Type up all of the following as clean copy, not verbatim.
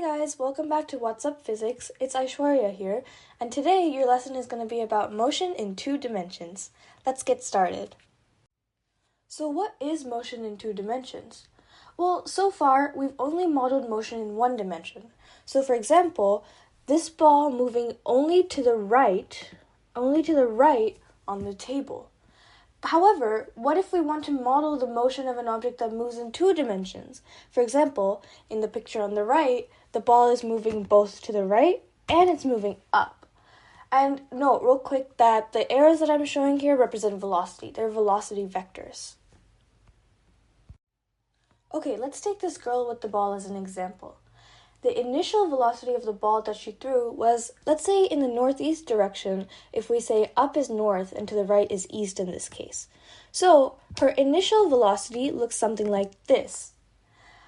guys, welcome back to What's Up Physics. It's Aishwarya here, and today your lesson is going to be about motion in 2 dimensions. Let's get started. So what is motion in 2 dimensions? Well, so far we've only modeled motion in 1 dimension. So for example, this ball moving only to the right on the table. However, what if we want to model the motion of an object that moves in 2 dimensions? For example, in the picture on the right, the ball is moving both to the right and it's moving up. And note real quick that the arrows that I'm showing here represent velocity. They're velocity vectors. Okay, let's take this girl with the ball as an example. The initial velocity of the ball that she threw was, let's say, in the northeast direction, if we say up is north and to the right is east in this case. So her initial velocity looks something like this.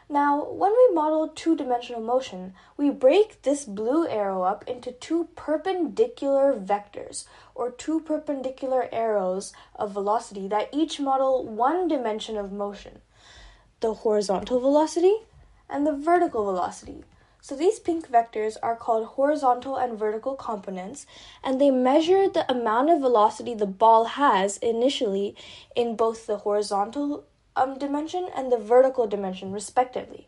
Now, when we model 2-dimensional motion, we break this blue arrow up into 2 perpendicular vectors, or 2 perpendicular arrows of velocity that each model 1 dimension of motion, the horizontal velocity and the vertical velocity. So these pink vectors are called horizontal and vertical components, and they measure the amount of velocity the ball has initially in both the horizontal dimension and the vertical dimension, respectively.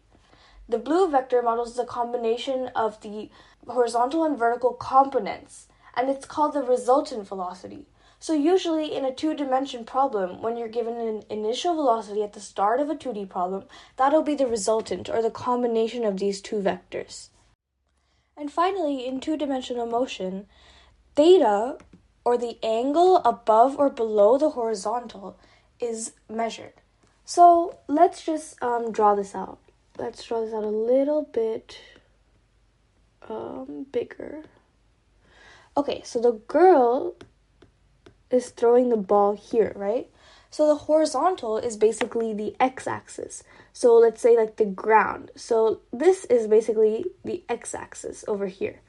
The blue vector models the combination of the horizontal and vertical components, and it's called the resultant velocity. So usually in a 2-dimension problem, when you're given an initial velocity at the start of a 2D problem, that'll be the resultant, or the combination of these 2 vectors. And finally, in 2-dimensional motion, theta, or the angle above or below the horizontal, is measured. So let's just draw this out. Let's draw this out a little bit bigger. Okay, so the girl is throwing the ball here, right? So the horizontal is basically the x-axis. So let's say like the ground. So this is basically the x-axis over here.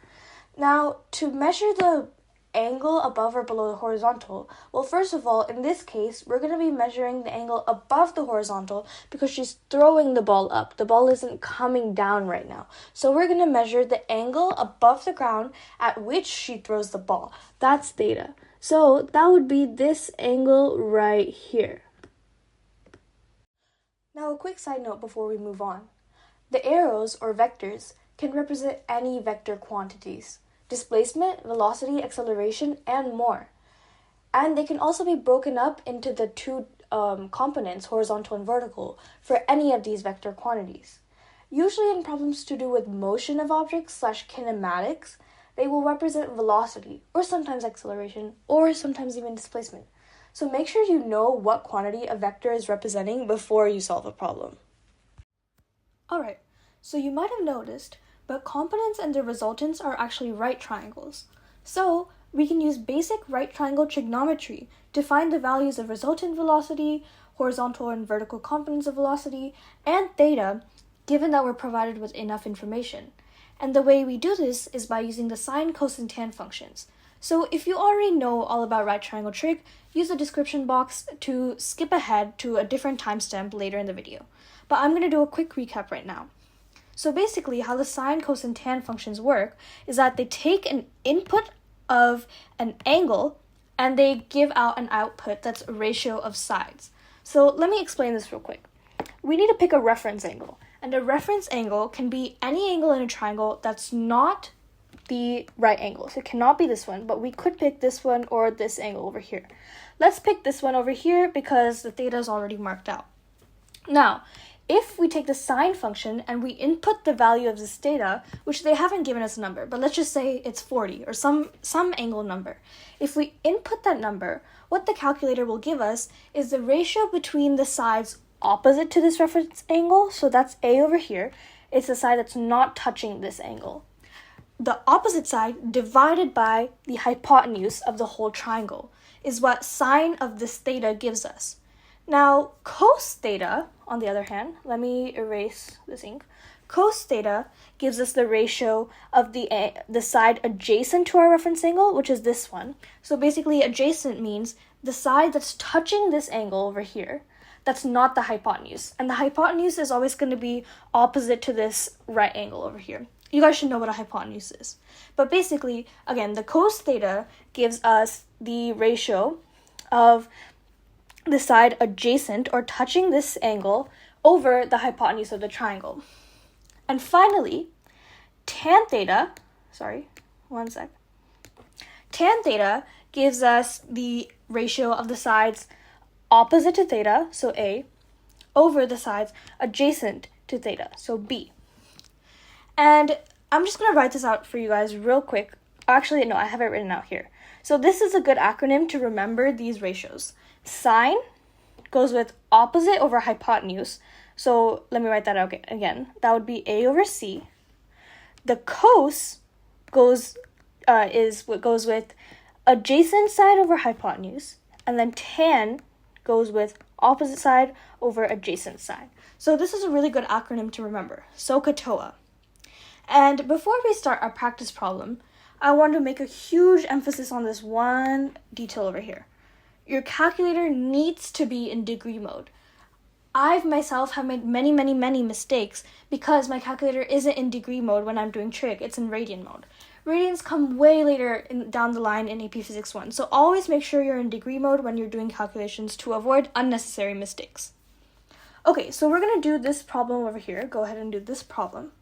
Now, to measure the angle above or below the horizontal, well, first of all, in this case, we're going to be measuring the angle above the horizontal because she's throwing the ball up. The ball isn't coming down right now. So we're going to measure the angle above the ground at which she throws the ball. That's theta. So that would be this angle right here. Now a quick side note before we move on. The arrows, or vectors, can represent any vector quantities: displacement, velocity, acceleration, and more. And they can also be broken up into the 2 components, horizontal and vertical, for any of these vector quantities. Usually in problems to do with motion of objects / kinematics, they will represent velocity, or sometimes acceleration, or sometimes even displacement. So make sure you know what quantity a vector is representing before you solve a problem. Alright, so you might have noticed, but components and their resultants are actually right triangles. So we can use basic right triangle trigonometry to find the values of resultant velocity, horizontal and vertical components of velocity, and theta, given that we're provided with enough information. And the way we do this is by using the sine, cos, and tan functions. So if you already know all about right triangle trig, use the description box to skip ahead to a different timestamp later in the video. But I'm going to do a quick recap right now. So basically, how the sine, cos, and tan functions work is that they take an input of an angle and they give out an output that's a ratio of sides. So let me explain this real quick. We need to pick a reference angle. And a reference angle can be any angle in a triangle that's not the right angle. So it cannot be this one, but we could pick this one or this angle over here. Let's pick this one over here because the theta is already marked out. Now, if we take the sine function and we input the value of this theta, which they haven't given us a number, but let's just say it's 40 or some angle number. If we input that number, what the calculator will give us is the ratio between the sides opposite to this reference angle, so that's A over here. It's the side that's not touching this angle. The opposite side divided by the hypotenuse of the whole triangle is what sine of this theta gives us. Now, cos theta, on the other hand, let me erase this ink. Cos theta gives us the ratio of the side adjacent to our reference angle, which is this one. So basically, adjacent means the side that's touching this angle over here. That's not the hypotenuse. And the hypotenuse is always going to be opposite to this right angle over here. you guys should know what a hypotenuse is. But basically, again, the cos theta gives us the ratio of the side adjacent or touching this angle over the hypotenuse of the triangle. And finally, tan theta gives us the ratio of the sides opposite to theta, so A, over the sides adjacent to theta, so B. And I'm just going to write this out for you guys real quick. Actually, no, I have it written out here. So this is a good acronym to remember these ratios. Sine goes with opposite over hypotenuse. So let me write that out again. That would be A over C. The cos goes with adjacent side over hypotenuse, and then tan goes with opposite side over adjacent side. So this is a really good acronym to remember, SOHCAHTOA. And before we start our practice problem, I want to make a huge emphasis on this one detail over here. Your calculator needs to be in degree mode. I myself have made many mistakes because my calculator isn't in degree mode when I'm doing trig. It's in radian mode. Radians come way later down the line in AP Physics 1, so always make sure you're in degree mode when you're doing calculations to avoid unnecessary mistakes. Okay, so we're going to do this problem over here. Go ahead and do this problem.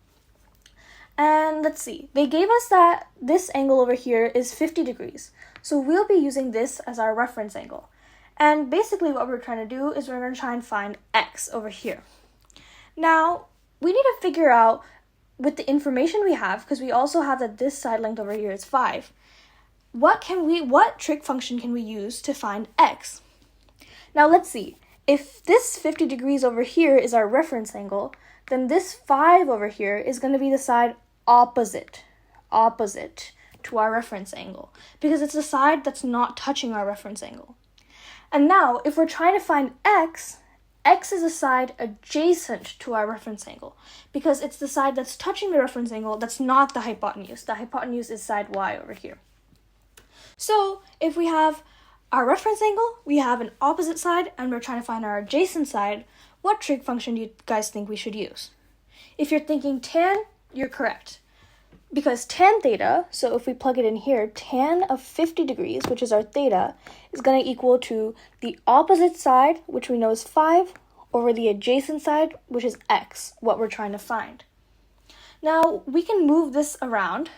And let's see. They gave us that this angle over here is 50 degrees. So we'll be using this as our reference angle. And basically what we're trying to do is we're going to try and find x over here. Now, we need to figure out with the information we have, because we also have that this side length over here is 5, what trig function can we use to find x? Now let's see. If this 50 degrees over here is our reference angle, then this 5 over here is going to be the side opposite to our reference angle, because it's the side that's not touching our reference angle. And now, if we're trying to find x is a side adjacent to our reference angle, because it's the side that's touching the reference angle that's not the hypotenuse. The hypotenuse is side y over here. So, if we have our reference angle, we have an opposite side, and we're trying to find our adjacent side, what trig function do you guys think we should use? If you're thinking tan, you're correct. Because tan theta, so if we plug it in here, tan of 50 degrees, which is our theta, is going to equal to the opposite side, which we know is 5, over the adjacent side, which is x, what we're trying to find. Now, we can move this around.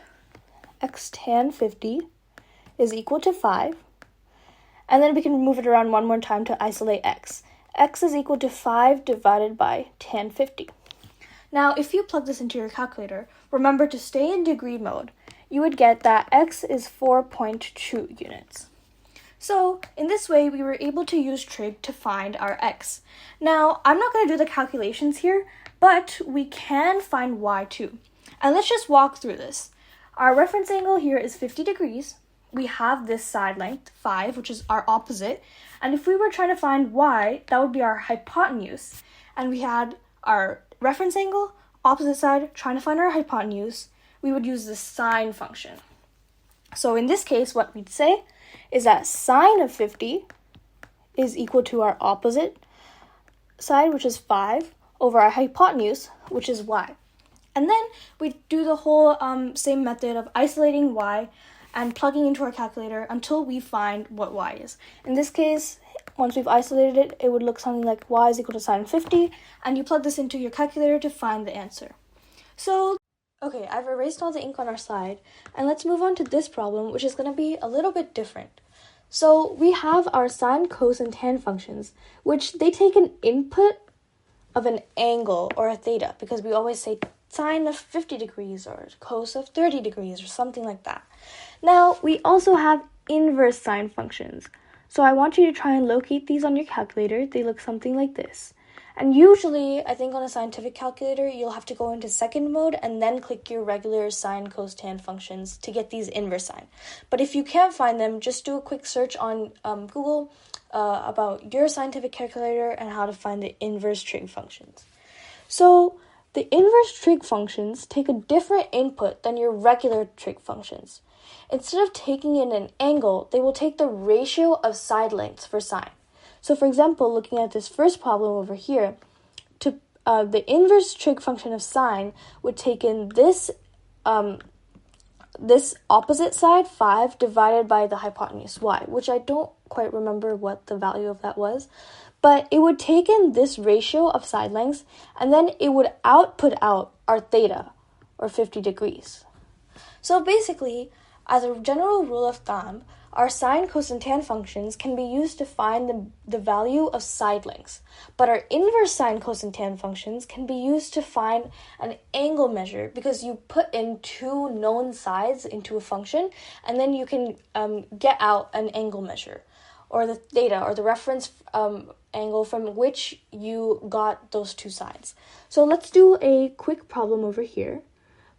X tan 50 is equal to 5. And then we can move it around one more time to isolate x. X is equal to 5 divided by tan 50. Now, if you plug this into your calculator, remember to stay in degree mode, you would get that x is 4.2 units. So, in this way, we were able to use trig to find our x. Now, I'm not going to do the calculations here, but we can find y too. And let's just walk through this. Our reference angle here is 50 degrees. We have this side length, 5, which is our opposite. And if we were trying to find y, that would be our hypotenuse. And we had our reference angle, opposite side, trying to find our hypotenuse, we would use the sine function. So in this case, what we'd say is that sine of 50 is equal to our opposite side, which is 5, over our hypotenuse, which is y. And then we do the whole same method of isolating y and plugging into our calculator until we find what y is. In this case, once we've isolated it, it would look something like y is equal to sine 50, and you plug this into your calculator to find the answer. So, okay, I've erased all the ink on our slide, and let's move on to this problem, which is going to be a little bit different. So, we have our sine, cos, and tan functions, which they take an input of an angle or a theta, because we always say sine of 50 degrees or cos of 30 degrees or something like that. Now, we also have inverse sine functions. So I want you to try and locate these on your calculator. They look something like this. And usually, I think on a scientific calculator, you'll have to go into second mode and then click your regular sine, cos, tan functions to get these inverse sine. But if you can't find them, just do a quick search on Google about your scientific calculator and how to find the inverse trig functions. So the inverse trig functions take a different input than your regular trig functions. Instead of taking in an angle, they will take the ratio of side lengths for sine. So for example, looking at this first problem over here, the inverse trig function of sine would take in this this opposite side, 5, divided by the hypotenuse, y, which I don't quite remember what the value of that was. But it would take in this ratio of side lengths, and then it would output out our theta, or 50 degrees. So basically, as a general rule of thumb, our sine, cosine, tan functions can be used to find the value of side lengths, but our inverse sine, cosine, tan functions can be used to find an angle measure, because you put in 2 known sides into a function, and then you can get out an angle measure, or the theta, or the reference angle from which you got those 2 sides. So let's do a quick problem over here.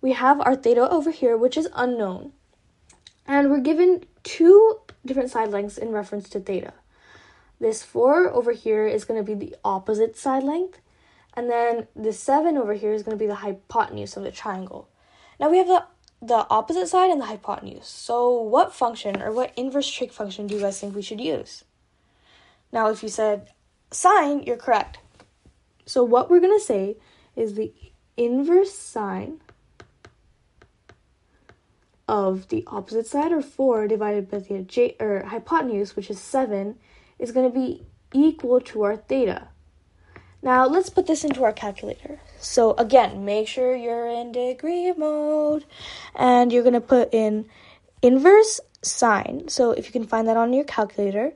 We have our theta over here, which is unknown. And we're given 2 different side lengths in reference to theta. This 4 over here is going to be the opposite side length. And then this 7 over here is going to be the hypotenuse of the triangle. Now we have the opposite side and the hypotenuse. So what function, or what inverse trig function, do you guys think we should use? Now if you said sine, you're correct. So what we're going to say is the inverse sine of the opposite side, or 4, divided by the hypotenuse, which is 7, is going to be equal to our theta. Now let's put this into our calculator. So again, make sure you're in degree mode, and you're going to put in inverse sine. So if you can find that on your calculator,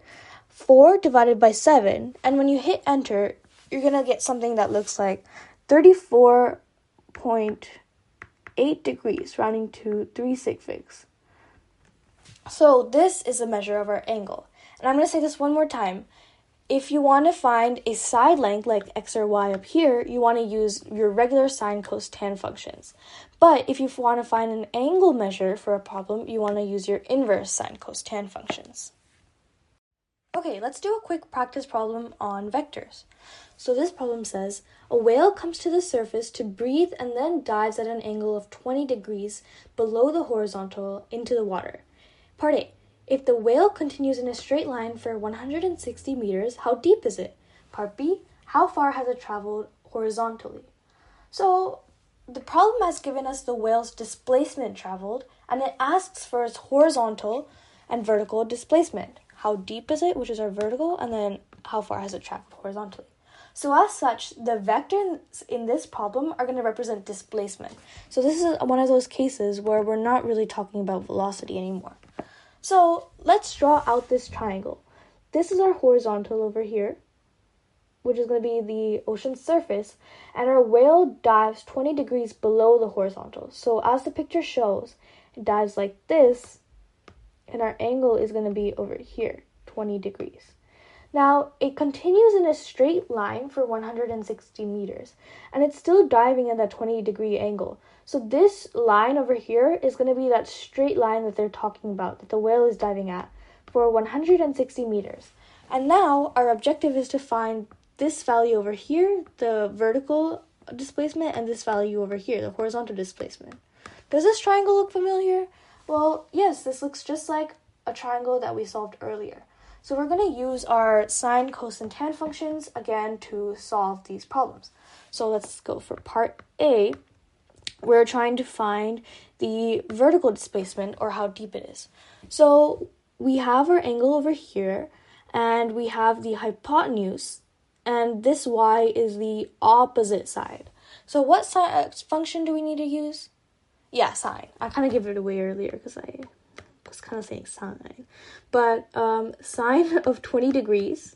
4 divided by 7, and when you hit enter, you're going to get something that looks like 34.8 degrees, rounding to 3 sig figs. So this is a measure of our angle. And I'm going to say this one more time. If you want to find a side length like x or y up here, you want to use your regular sine, cos, tan functions. But if you want to find an angle measure for a problem, you want to use your inverse sine, cos, tan functions. Okay, let's do a quick practice problem on vectors. So this problem says, a whale comes to the surface to breathe and then dives at an angle of 20 degrees below the horizontal into the water. Part A. If the whale continues in a straight line for 160 meters, how deep is it? Part B. How far has it traveled horizontally? So the problem has given us the whale's displacement traveled, and it asks for its horizontal and vertical displacement. How deep is it, which is our vertical, and then how far has it traveled horizontally. So as such, the vectors in this problem are going to represent displacement. So this is one of those cases where we're not really talking about velocity anymore. So let's draw out this triangle. This is our horizontal over here, which is going to be the ocean's surface, and our whale dives 20 degrees below the horizontal. So as the picture shows, it dives like this, and our angle is going to be over here, 20 degrees. Now, it continues in a straight line for 160 meters, and it's still diving at that 20-degree angle. So this line over here is going to be that straight line that they're talking about, that the whale is diving at, for 160 meters. And now, our objective is to find this value over here, the vertical displacement, and this value over here, the horizontal displacement. Does this triangle look familiar? Well, yes, this looks just like a triangle that we solved earlier. So we're going to use our sine, cos, and tan functions again to solve these problems. So let's go for part A. We're trying to find the vertical displacement, or how deep it is. So we have our angle over here, and we have the hypotenuse, and this y is the opposite side. So what function do we need to use? Yeah, sine. I kind of gave it away earlier because I was kind of saying sine. But sine of 20 degrees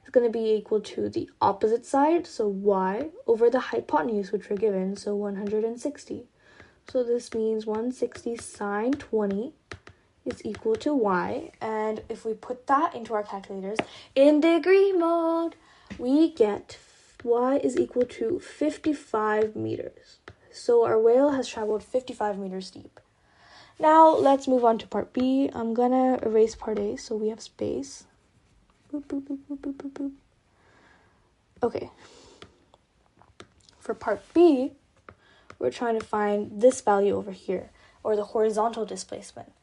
is going to be equal to the opposite side, so y, over the hypotenuse, which we're given, so 160. So this means 160 sine 20 is equal to y. And if we put that into our calculators in degree mode, we get y is equal to 55 meters. So our whale has traveled 55 meters deep. Now, let's move on to part B. I'm going to erase part A so we have space. Boop, boop, boop, boop, boop, boop, boop. Okay. For part B, we're trying to find this value over here, or the horizontal displacement.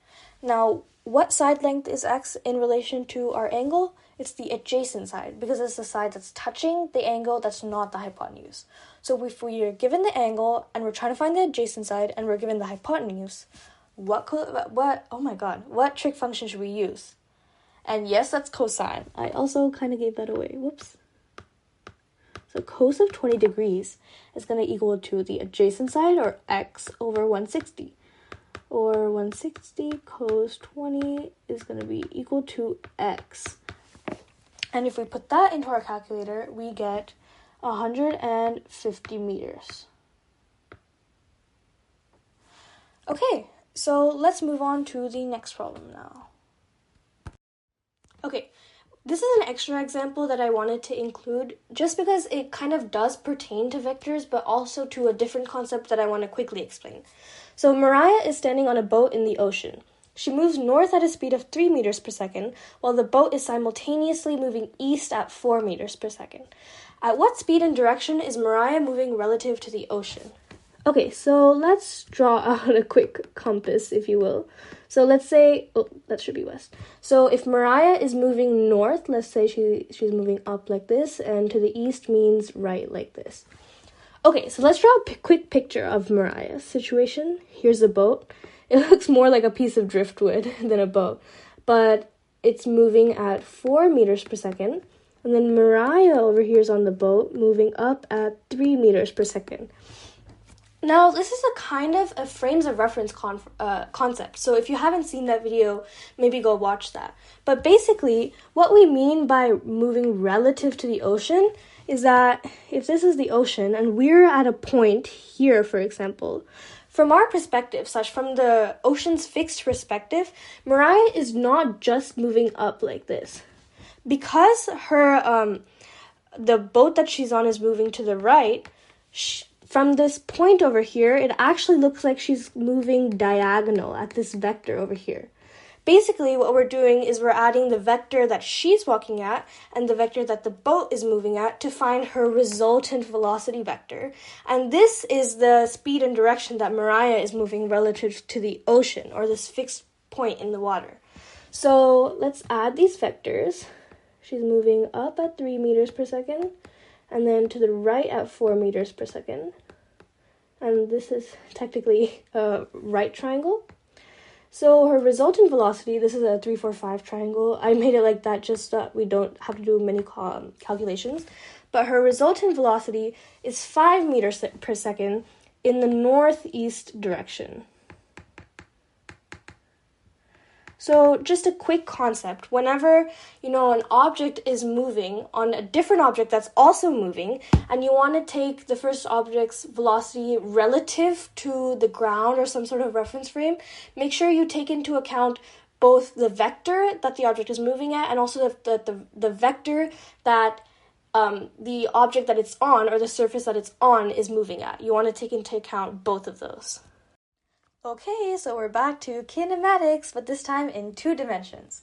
Now, what side length is x in relation to our angle? It's the adjacent side, because it's the side that's touching the angle that's not the hypotenuse. So if we are given the angle and we're trying to find the adjacent side and we're given the hypotenuse, what trig function should we use? And yes, that's cosine. I also kind of gave that away. Whoops. So cos of 20 degrees is going to equal to the adjacent side, or x, over 160. Or 160 cos 20 is going to be equal to x. And if we put that into our calculator, we get 150 meters. Okay, so let's move on to the next problem now. Okay, this is an extra example that I wanted to include just because it kind of does pertain to vectors, but also to a different concept that I want to quickly explain. So Mariah is standing on a boat in the ocean. She moves north at a speed of 3 meters per second, while the boat is simultaneously moving east at 4 meters per second. At what speed and direction is Mariah moving relative to the ocean? Okay, so let's draw out a quick compass, if you will. So let's say, that should be west. So if Mariah is moving north, let's say she's moving up like this, and to the east means right like this. Okay, so let's draw a quick picture of Mariah's situation. Here's a boat. It looks more like a piece of driftwood than a boat, but it's moving at 4 meters per second. And then Mariah over here is on the boat, moving up at 3 meters per second. Now, this is a kind of a frames of reference concept. So if you haven't seen that video, maybe go watch that. But basically, what we mean by moving relative to the ocean is that if this is the ocean and we're at a point here, for example, from our perspective, from the ocean's fixed perspective, Mariah is not just moving up like this. Because the boat that she's on is moving to the right, from this point over here, it actually looks like she's moving diagonal at this vector over here. Basically, what we're doing is we're adding the vector that she's walking at and the vector that the boat is moving at to find her resultant velocity vector. And this is the speed and direction that Mariah is moving relative to the ocean, or this fixed point in the water. So let's add these vectors. She's moving up at 3 meters per second, and then to the right at 4 meters per second. And this is technically a right triangle. So her resultant velocity, this is a 3, 4, 5 triangle. I made it like that just so that we don't have to do many calculations. But her resultant velocity is 5 meters per second in the northeast direction. So just a quick concept, whenever, an object is moving on a different object that's also moving, and you want to take the first object's velocity relative to the ground or some sort of reference frame, make sure you take into account both the vector that the object is moving at and also the vector that the object that it's on, or the surface that it's on, is moving at. You want to take into account both of those. Okay, so we're back to kinematics, but this time in 2 dimensions.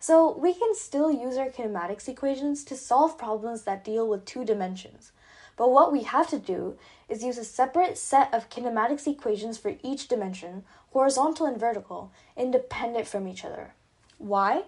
So we can still use our kinematics equations to solve problems that deal with 2 dimensions. But what we have to do is use a separate set of kinematics equations for each dimension, horizontal and vertical, independent from each other. Why?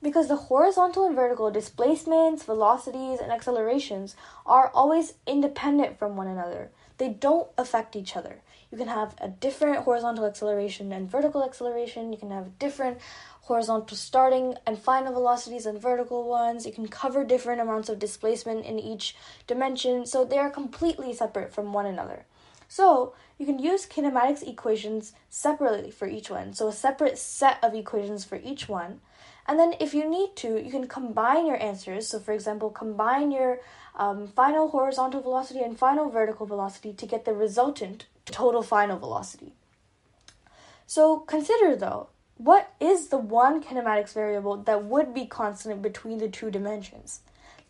Because the horizontal and vertical displacements, velocities, and accelerations are always independent from one another. They don't affect each other. You can have a different horizontal acceleration and vertical acceleration. You can have different horizontal starting and final velocities and vertical ones. You can cover different amounts of displacement in each dimension. So they are completely separate from one another. So you can use kinematics equations separately for each one. So a separate set of equations for each one. And then if you need to, you can combine your answers. So for example, combine your final horizontal velocity and final vertical velocity to get the resultant total final velocity. So consider though, what is the one kinematics variable that would be constant between the 2 dimensions?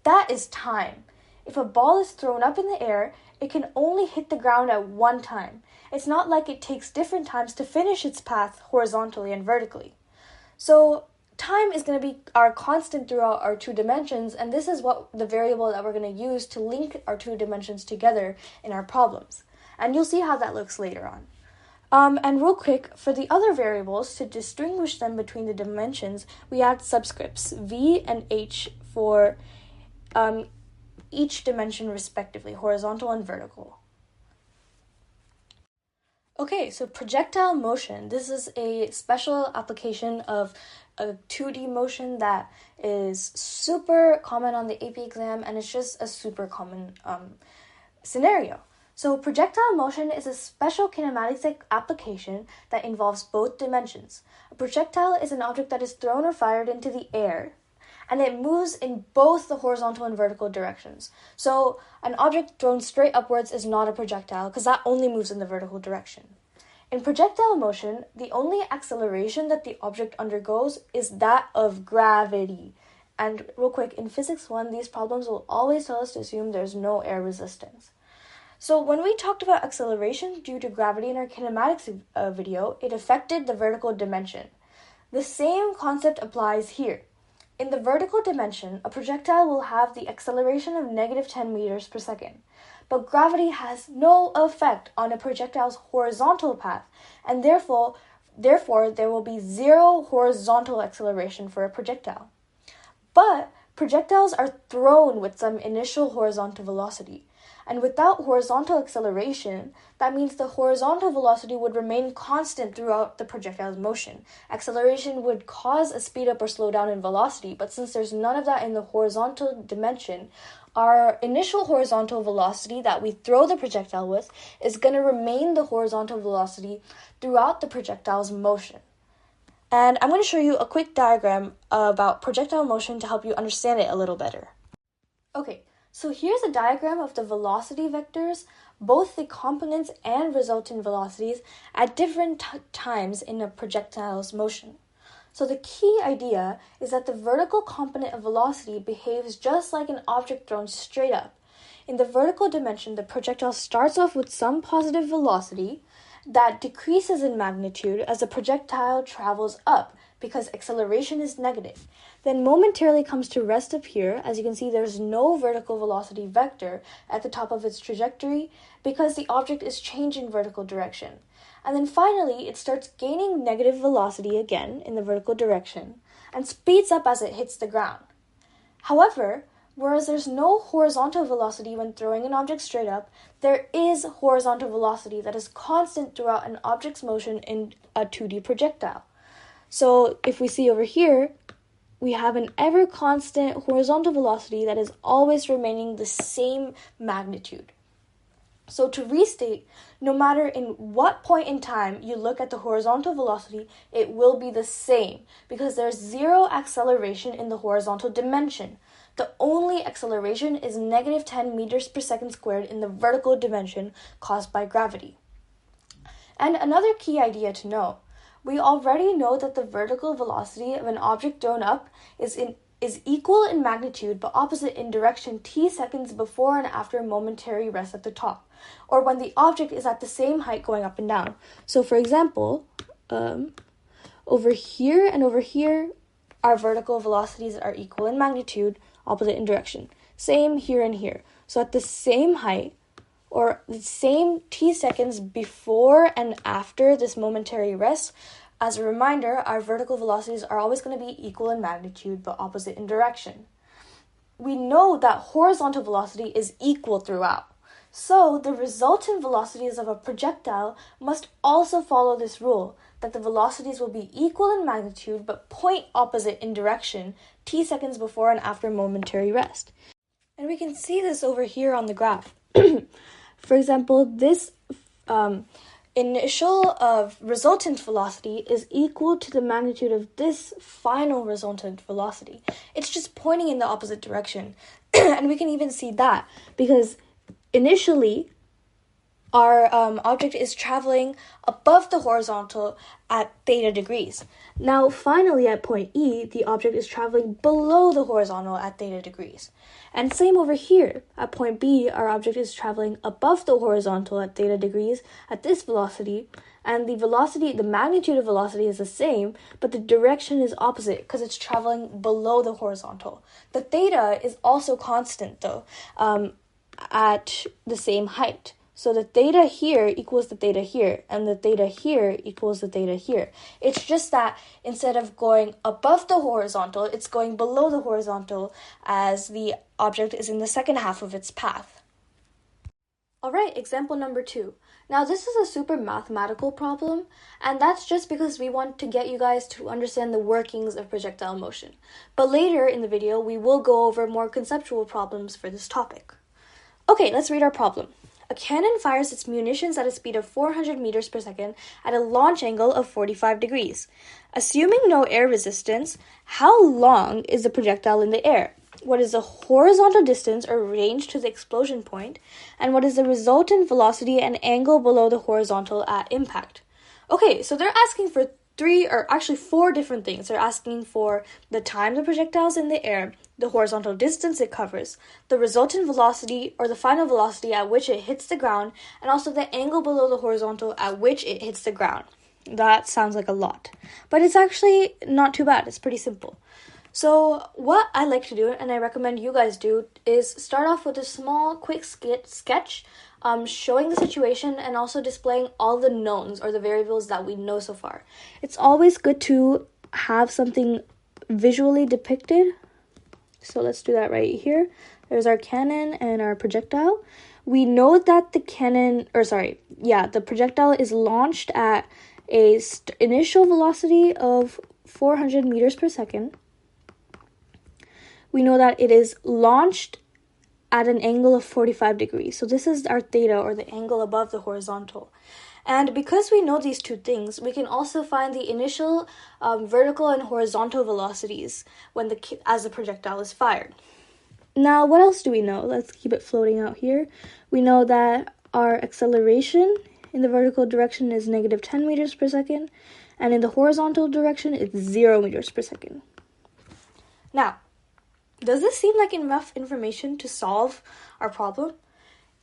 That is time. If a ball is thrown up in the air, it can only hit the ground at one time. It's not like it takes different times to finish its path horizontally and vertically. So time is going to be our constant throughout our 2 dimensions, and this is what the variable that we're going to use to link our 2 dimensions together in our problems. And you'll see how that looks later on. And real quick, for the other variables, to distinguish them between the dimensions, we add subscripts v and h for each dimension respectively, horizontal and vertical. Okay, so projectile motion. This is a special application of a 2D motion that is super common on the AP exam, and it's just a super common scenario. So projectile motion is a special kinematics application that involves both dimensions. A projectile is an object that is thrown or fired into the air, and it moves in both the horizontal and vertical directions. So an object thrown straight upwards is not a projectile because that only moves in the vertical direction. In projectile motion, the only acceleration that the object undergoes is that of gravity. And real quick, in Physics 1, these problems will always tell us to assume there's no air resistance. So when we talked about acceleration due to gravity in our kinematics video, it affected the vertical dimension. The same concept applies here. In the vertical dimension, a projectile will have the acceleration of -10 meters per second. But gravity has no effect on a projectile's horizontal path, and therefore there will be zero horizontal acceleration for a projectile. But projectiles are thrown with some initial horizontal velocity. And without horizontal acceleration, that means the horizontal velocity would remain constant throughout the projectile's motion. Acceleration would cause a speed up or slow down in velocity, but since there's none of that in the horizontal dimension, our initial horizontal velocity that we throw the projectile with is going to remain the horizontal velocity throughout the projectile's motion. And I'm going to show you a quick diagram about projectile motion to help you understand it a little better. Okay. So here's a diagram of the velocity vectors, both the components and resultant velocities, at different times in a projectile's motion. So the key idea is that the vertical component of velocity behaves just like an object thrown straight up. In the vertical dimension, the projectile starts off with some positive velocity that decreases in magnitude as the projectile travels up, because acceleration is negative. Then momentarily comes to rest up here. As you can see, there's no vertical velocity vector at the top of its trajectory because the object is changing vertical direction. And then finally, it starts gaining negative velocity again in the vertical direction and speeds up as it hits the ground. However, whereas there's no horizontal velocity when throwing an object straight up, there is horizontal velocity that is constant throughout an object's motion in a 2D projectile. So if we see over here, we have an ever constant horizontal velocity that is always remaining the same magnitude. So to restate, no matter in what point in time you look at the horizontal velocity, it will be the same because there's zero acceleration in the horizontal dimension. The only acceleration is -10 meters per second squared in the vertical dimension caused by gravity. And another key idea to know, we already know that the vertical velocity of an object thrown up is equal in magnitude but opposite in direction t seconds before and after momentary rest at the top, or when the object is at the same height going up and down. So for example, over here and over here, our vertical velocities are equal in magnitude, opposite in direction. Same here and here. So at the same height, or the same t seconds before and after this momentary rest, as a reminder, our vertical velocities are always going to be equal in magnitude but opposite in direction. We know that horizontal velocity is equal throughout. So the resultant velocities of a projectile must also follow this rule, that the velocities will be equal in magnitude but point opposite in direction t seconds before and after momentary rest. And we can see this over here on the graph. For example, this initial resultant velocity is equal to the magnitude of this final resultant velocity. It's just pointing in the opposite direction. And we can even see that because initially our object is traveling above the horizontal at theta degrees. Now, finally, at point E, the object is traveling below the horizontal at theta degrees. And same over here. At point B, our object is traveling above the horizontal at theta degrees at this velocity, and the magnitude of velocity is the same, but the direction is opposite because it's traveling below the horizontal. The theta is also constant, though, at the same height. So the theta here equals the theta here, and the theta here equals the theta here. It's just that instead of going above the horizontal, it's going below the horizontal as the object is in the second half of its path. All right, example number 2. Now this is a super mathematical problem, and that's just because we want to get you guys to understand the workings of projectile motion. But later in the video, we will go over more conceptual problems for this topic. Okay, let's read our problem. A cannon fires its munitions at a speed of 400 meters per second at a launch angle of 45 degrees. Assuming no air resistance, how long is the projectile in the air? What is the horizontal distance or range to the explosion point? And what is the resultant velocity and angle below the horizontal at impact? Okay, so they're asking for 4 different things. They're asking for the time the projectile is in the air, the horizontal distance it covers, the resultant velocity or the final velocity at which it hits the ground, and also the angle below the horizontal at which it hits the ground. That sounds like a lot, but it's actually not too bad. It's pretty simple. So what I like to do, and I recommend you guys do, is start off with a small, quick sketch showing the situation and also displaying all the knowns or the variables that we know so far. It's always good to have something visually depicted. So let's do that right here. There's our cannon and our projectile. We know that the projectile is launched at a initial velocity of 400 meters per second. We know that it is launched at an angle of 45 degrees. So this is our theta, or the angle above the horizontal. And because we know these two things, we can also find the initial vertical and horizontal velocities as the projectile is fired. Now, what else do we know? Let's keep it floating out here. We know that our acceleration in the vertical direction is negative 10 meters per second, and in the horizontal direction, it's 0 meters per second. Now, does this seem like enough information to solve our problem?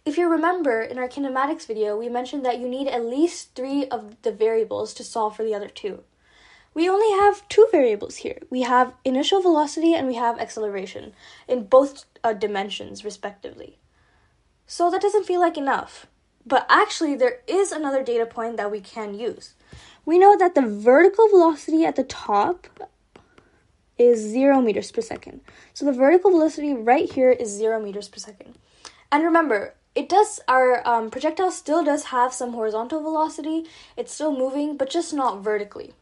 If you remember, in our kinematics video, we mentioned that you need at least 3 of the variables to solve for the other 2. We only have 2 variables here. We have initial velocity and we have acceleration in both dimensions, respectively. So that doesn't feel like enough. But actually, there is another data point that we can use. We know that the vertical velocity at the top is 0 meters per second. So the vertical velocity right here is 0 meters per second. And remember, our projectile still does have some horizontal velocity. It's still moving, but just not vertically.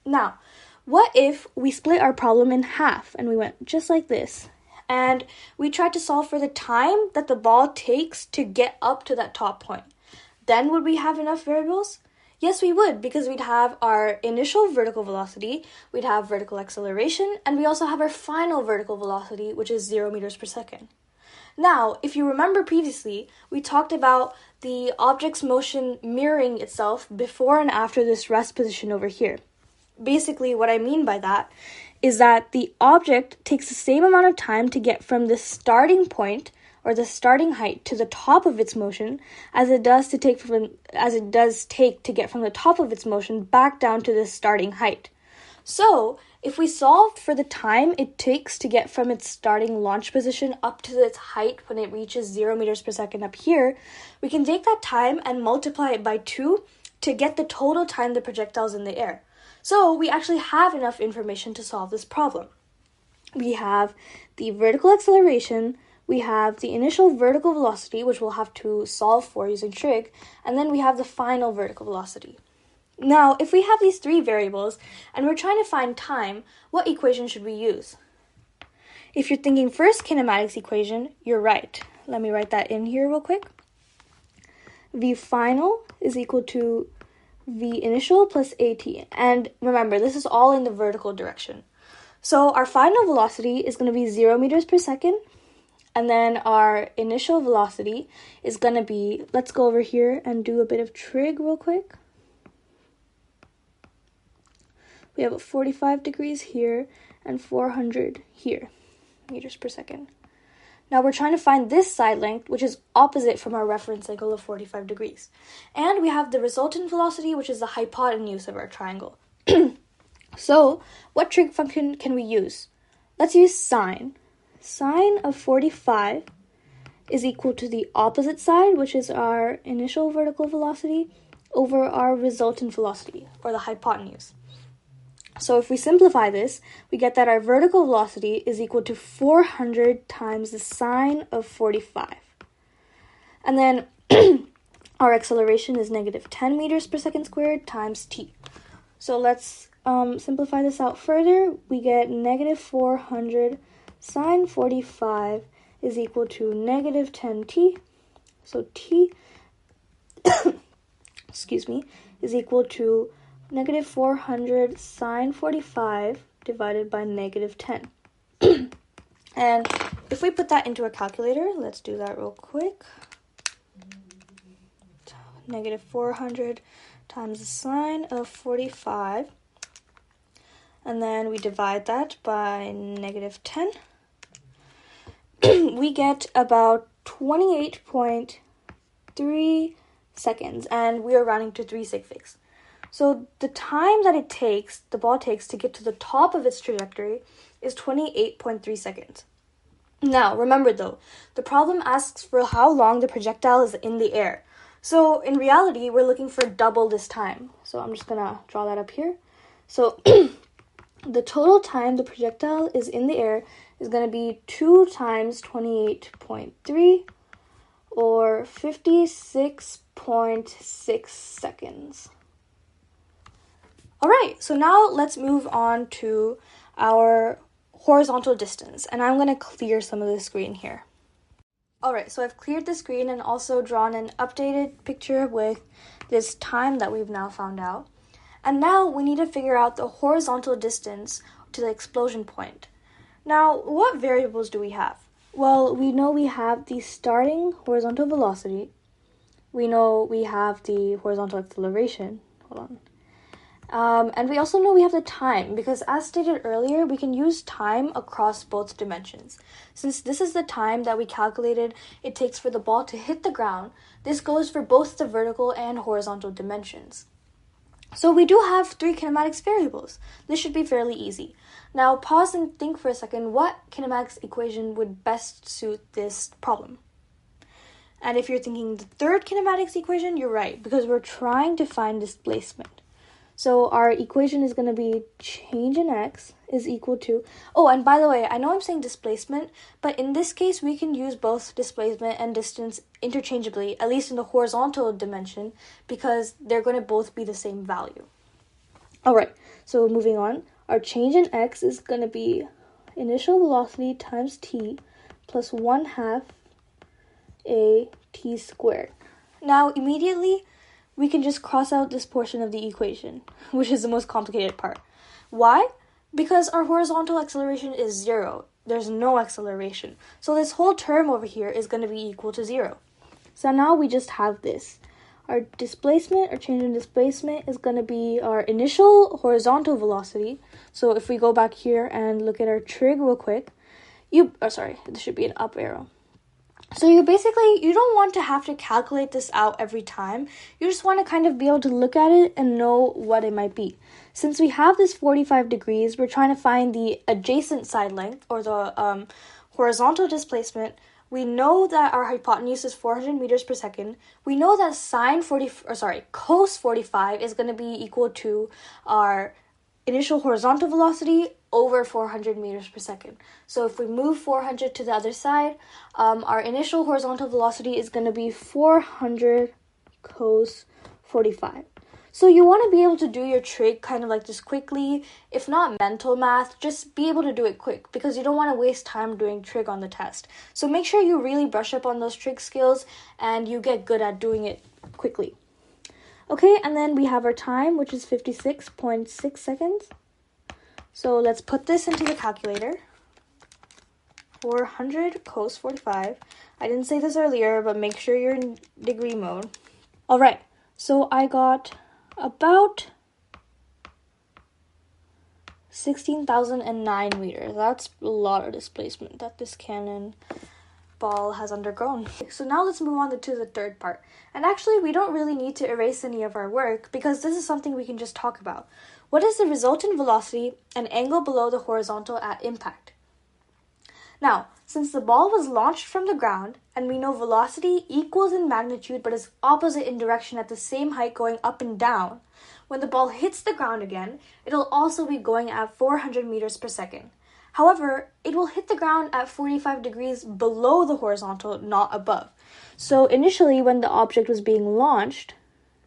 Now, what if we split our problem in half and we went just like this? And we tried to solve for the time that the ball takes to get up to that top point. Then would we have enough variables? Yes, we would, because we'd have our initial vertical velocity, we'd have vertical acceleration, and we also have our final vertical velocity, which is 0 meters per second. Now, if you remember previously, we talked about the object's motion mirroring itself before and after this rest position over here. Basically, what I mean by that is that the object takes the same amount of time to get from the starting point or the starting height to the top of its motion as it does take to get from the top of its motion back down to the starting height. So, if we solve for the time it takes to get from its starting launch position up to its height when it reaches 0 meters per second up here, we can take that time and multiply it by 2 to get the total time the projectile is in the air. So, we actually have enough information to solve this problem. We have the vertical acceleration, we have the initial vertical velocity, which we'll have to solve for using trig, and then we have the final vertical velocity. Now, if we have these 3 variables and we're trying to find time, what equation should we use? If you're thinking first kinematics equation, you're right. Let me write that in here real quick. V final is equal to V initial plus AT. And remember, this is all in the vertical direction. So our final velocity is going to be 0 meters per second. And then our initial velocity is going to be, let's go over here and do a bit of trig real quick. We have 45 degrees here and 400 here, meters per second. Now we're trying to find this side length, which is opposite from our reference angle of 45 degrees. And we have the resultant velocity, which is the hypotenuse of our triangle. So, what trig function can we use? Let's use sine. Sine of 45 is equal to the opposite side, which is our initial vertical velocity, over our resultant velocity, or the hypotenuse. So if we simplify this, we get that our vertical velocity is equal to 400 times the sine of 45. And then our acceleration is negative 10 meters per second squared times t. So let's simplify this out further. We get negative 400 sine 45 is equal to negative 10t. So t excuse me, is equal to negative 400 sine 45 divided by negative 10. And if we put that into a calculator, let's do that real quick. Negative 400 times the sine of 45. And then we divide that by negative 10. We get about 28.3 seconds, and we are rounding to 3 sig figs. So the time that the ball takes to get to the top of its trajectory is 28.3 seconds. Now, remember though, the problem asks for how long the projectile is in the air. So in reality, we're looking for double this time. So I'm just gonna draw that up here. So the total time the projectile is in the air is gonna be 2 times 28.3, or 56.6 seconds. All right, so now let's move on to our horizontal distance, and I'm going to clear some of the screen here. All right, so I've cleared the screen and also drawn an updated picture with this time that we've now found out. And now we need to figure out the horizontal distance to the explosion point. Now, what variables do we have? Well, we know we have the starting horizontal velocity. We know we have the horizontal acceleration. Hold on. And we also know we have the time, because as stated earlier, we can use time across both dimensions. Since this is the time that we calculated it takes for the ball to hit the ground, this goes for both the vertical and horizontal dimensions. So we do have 3 kinematics variables. This should be fairly easy. Now pause and think for a second what kinematics equation would best suit this problem. And if you're thinking the third kinematics equation, you're right, because we're trying to find displacement. So our equation is going to be change in x is equal to... Oh, and by the way, I know I'm saying displacement, but in this case, we can use both displacement and distance interchangeably, at least in the horizontal dimension, because they're going to both be the same value. All right, so moving on. Our change in x is going to be initial velocity times t plus 1/2 a t squared. Now, immediately, we can just cross out this portion of the equation, which is the most complicated part. Why? Because our horizontal acceleration is 0. There's no acceleration. So this whole term over here is going to be equal to 0. So now we just have this. Our displacement, or change in displacement, is going to be our initial horizontal velocity. So if we go back here and look at our trig real quick, this should be an up arrow. So you don't want to have to calculate this out every time. You just want to kind of be able to look at it and know what it might be. Since we have this 45 degrees, we're trying to find the adjacent side length, or the horizontal displacement. We know that our hypotenuse is 400 meters per second. We know that cos 45 is going to be equal to our initial horizontal velocity over 400 meters per second. So if we move 400 to the other side, our initial horizontal velocity is going to be 400 cos 45. So you want to be able to do your trig kind of like this quickly. If not mental math, just be able to do it quick, because you don't want to waste time doing trig on the test. So make sure you really brush up on those trig skills and you get good at doing it quickly. Okay, and then we have our time, which is 56.6 seconds. So let's put this into the calculator. 400 cos 45. I didn't say this earlier, but make sure you're in degree mode. All right, so I got about 16,009 meters. That's a lot of displacement that this cannon ball has undergone. So now let's move on to the third part. And actually, we don't really need to erase any of our work, because this is something we can just talk about. What is the resultant velocity and angle below the horizontal at impact? Now, since the ball was launched from the ground, and we know velocity equals in magnitude but is opposite in direction at the same height going up and down, when the ball hits the ground again, it'll also be going at 400 meters per second. However, it will hit the ground at 45 degrees below the horizontal, not above. So initially, when the object was being launched,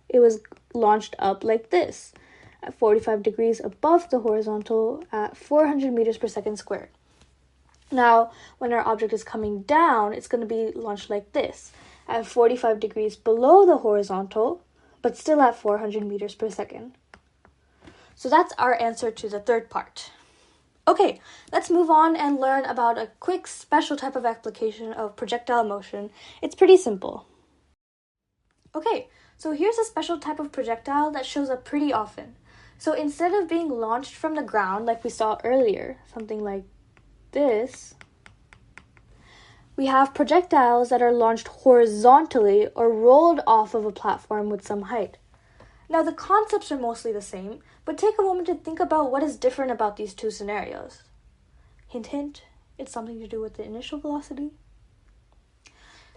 it was launched up like this, at 45 degrees above the horizontal at 400 meters per second squared. Now, when our object is coming down, it's going to be launched like this, at 45 degrees below the horizontal, but still at 400 meters per second. So that's our answer to the third part. Okay, let's move on and learn about a quick special type of application of projectile motion. It's pretty simple. Okay, so here's a special type of projectile that shows up pretty often. So instead of being launched from the ground like we saw earlier, something like this, we have projectiles that are launched horizontally or rolled off of a platform with some height. Now the concepts are mostly the same, but take a moment to think about what is different about these two scenarios. Hint, hint, it's something to do with the initial velocity.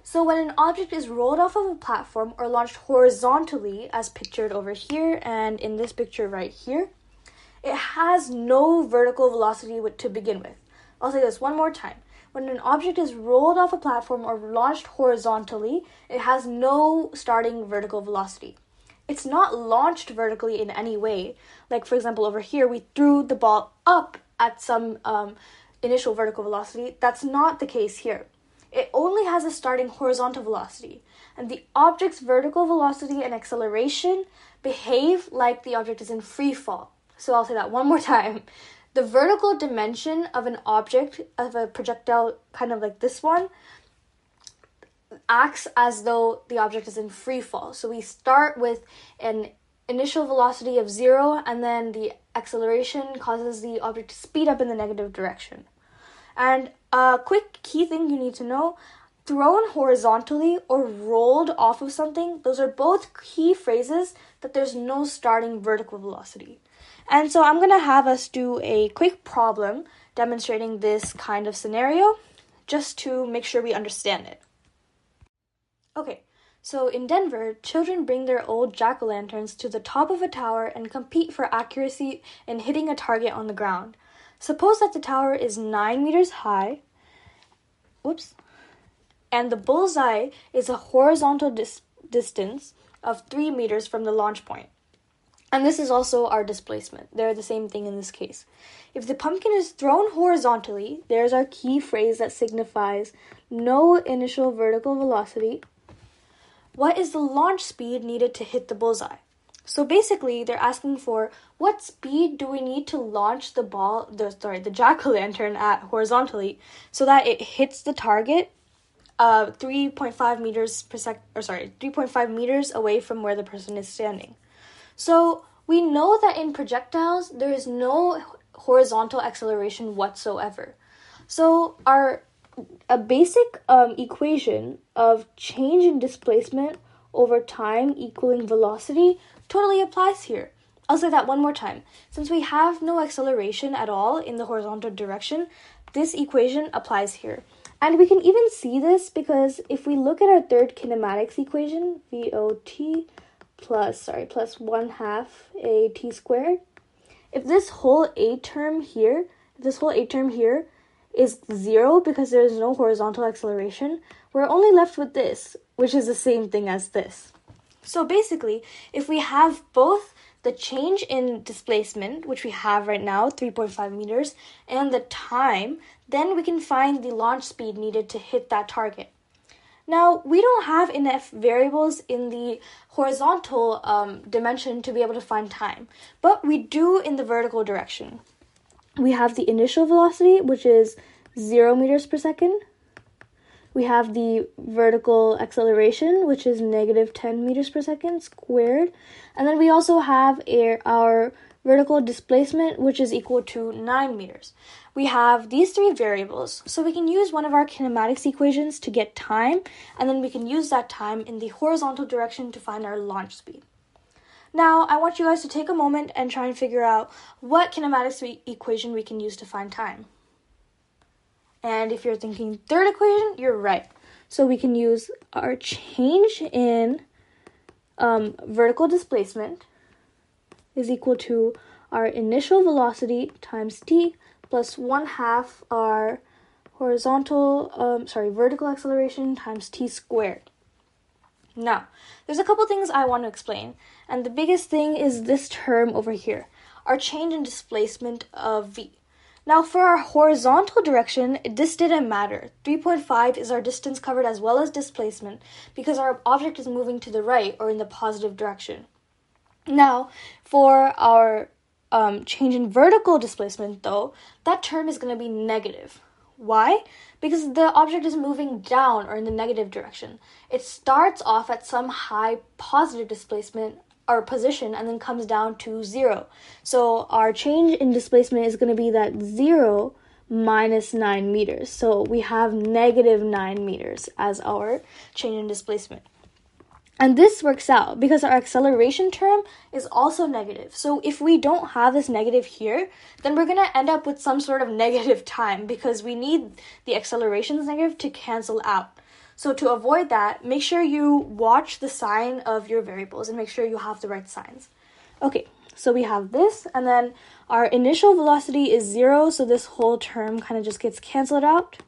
So when an object is rolled off of a platform or launched horizontally, as pictured over here and in this picture right here, it has no vertical velocity to begin with. I'll say this one more time. When an object is rolled off a platform or launched horizontally, it has no starting vertical velocity. It's not launched vertically in any way. Like, for example, over here, we threw the ball up at some initial vertical velocity. That's not the case here. It only has a starting horizontal velocity, and the object's vertical velocity and acceleration behave like the object is in free fall. So I'll say that one more time. The vertical dimension of an object, of a projectile kind of like this one, acts as though the object is in free fall. So we start with an initial velocity of 0, and then the acceleration causes the object to speed up in the negative direction. And a quick key thing you need to know, thrown horizontally or rolled off of something, those are both key phrases that there's no starting vertical velocity. And so I'm going to have us do a quick problem demonstrating this kind of scenario, just to make sure we understand it. Okay, so in Denver, children bring their old jack-o'-lanterns to the top of a tower and compete for accuracy in hitting a target on the ground. Suppose that the tower is 9 meters high, and the bullseye is a horizontal distance of 3 meters from the launch point. And this is also our displacement. They're the same thing in this case. If the pumpkin is thrown horizontally, there's our key phrase that signifies no initial vertical velocity. What is the launch speed needed to hit the bullseye? So basically, they're asking for what speed do we need to launch the jack-o'-lantern at horizontally so that it hits the target 3.5 meters away from where the person is standing. So we know that in projectiles, there is no horizontal acceleration whatsoever. So a basic equation of change in displacement over time equaling velocity totally applies here. I'll say that one more time. Since we have no acceleration at all in the horizontal direction, this equation applies here. And we can even see this because if we look at our third kinematics equation, VOT plus 1/2 AT squared, if this whole A term here is 0 because there is no horizontal acceleration, we're only left with this, which is the same thing as this. So basically, if we have both the change in displacement, which we have right now, 3.5 meters, and the time, then we can find the launch speed needed to hit that target. Now, we don't have enough variables in the horizontal dimension to be able to find time, but we do in the vertical direction. We have the initial velocity, which is 0 meters per second. We have the vertical acceleration, which is negative 10 meters per second squared. And then we also have our vertical displacement, which is equal to 9 meters. We have these three variables, so we can use one of our kinematics equations to get time, and then we can use that time in the horizontal direction to find our launch speed. Now, I want you guys to take a moment and try and figure out what kinematics equation we can use to find time. And if you're thinking third equation, you're right. So we can use our change in vertical displacement is equal to our initial velocity times t plus 1/2 our vertical acceleration times t squared. Now, there's a couple things I want to explain, and the biggest thing is this term over here, our change in displacement of v. Now, for our horizontal direction, this didn't matter. 3.5 is our distance covered as well as displacement because our object is moving to the right or in the positive direction. Now, for our change in vertical displacement, though, that term is going to be negative. Why? Because the object is moving down or in the negative direction. It starts off at some high positive displacement or position and then comes down to 0. So our change in displacement is going to be that 0 minus 9 meters. So we have negative 9 meters as our change in displacement. And this works out because our acceleration term is also negative. So if we don't have this negative here, then we're going to end up with some sort of negative time because we need the acceleration's negative to cancel out. So to avoid that, make sure you watch the sign of your variables and make sure you have the right signs. Okay, so we have this, and then our initial velocity is 0, so this whole term kind of just gets canceled out,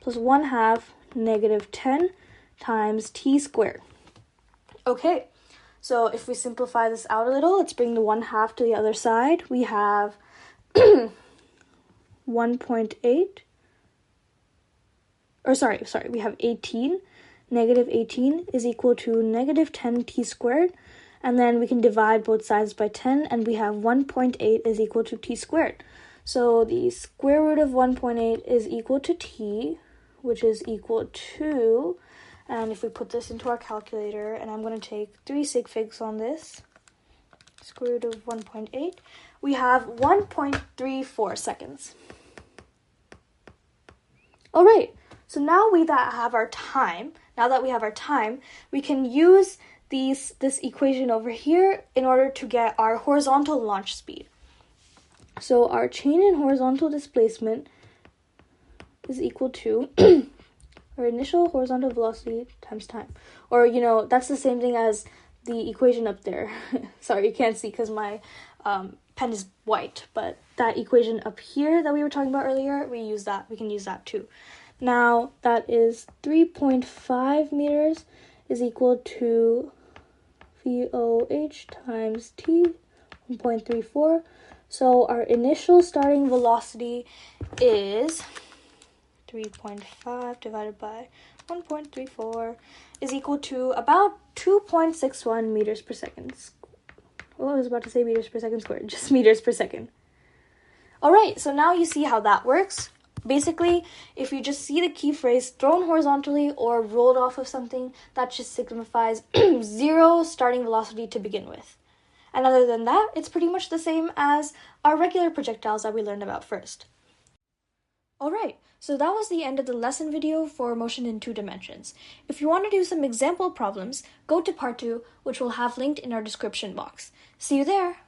plus 1/2 negative 10 times t squared. Okay, so if we simplify this out a little, let's bring the 1/2 to the other side. We have 1.8, we have 18. Negative 18 is equal to negative 10 t squared, and then we can divide both sides by 10, and we have 1.8 is equal to t squared. So the square root of 1.8 is equal to t, which is equal to, and if we put this into our calculator, and I'm going to take 3 sig figs on this, square root of 1.8, we have 1.34 seconds. All right, so now that we have our time, we can use this equation over here in order to get our horizontal launch speed. So our change in horizontal displacement is equal to our initial horizontal velocity times time. Or, that's the same thing as the equation up there. Sorry, you can't see because my pen is white, but that equation up here that we were talking about earlier, we can use that too. Now, that is 3.5 meters is equal to VOH times T, 1.34. So our initial starting velocity is 3.5 divided by 1.34 is equal to about 2.61 meters per second. Well, I was about to say meters per second squared, just meters per second. All right, so now you see how that works. Basically, if you just see the key phrase thrown horizontally or rolled off of something, that just signifies 0 starting velocity to begin with. And other than that, it's pretty much the same as our regular projectiles that we learned about first. Alright, so that was the end of the lesson video for motion in 2 dimensions. If you want to do some example problems, go to part 2, which we'll have linked in our description box. See you there!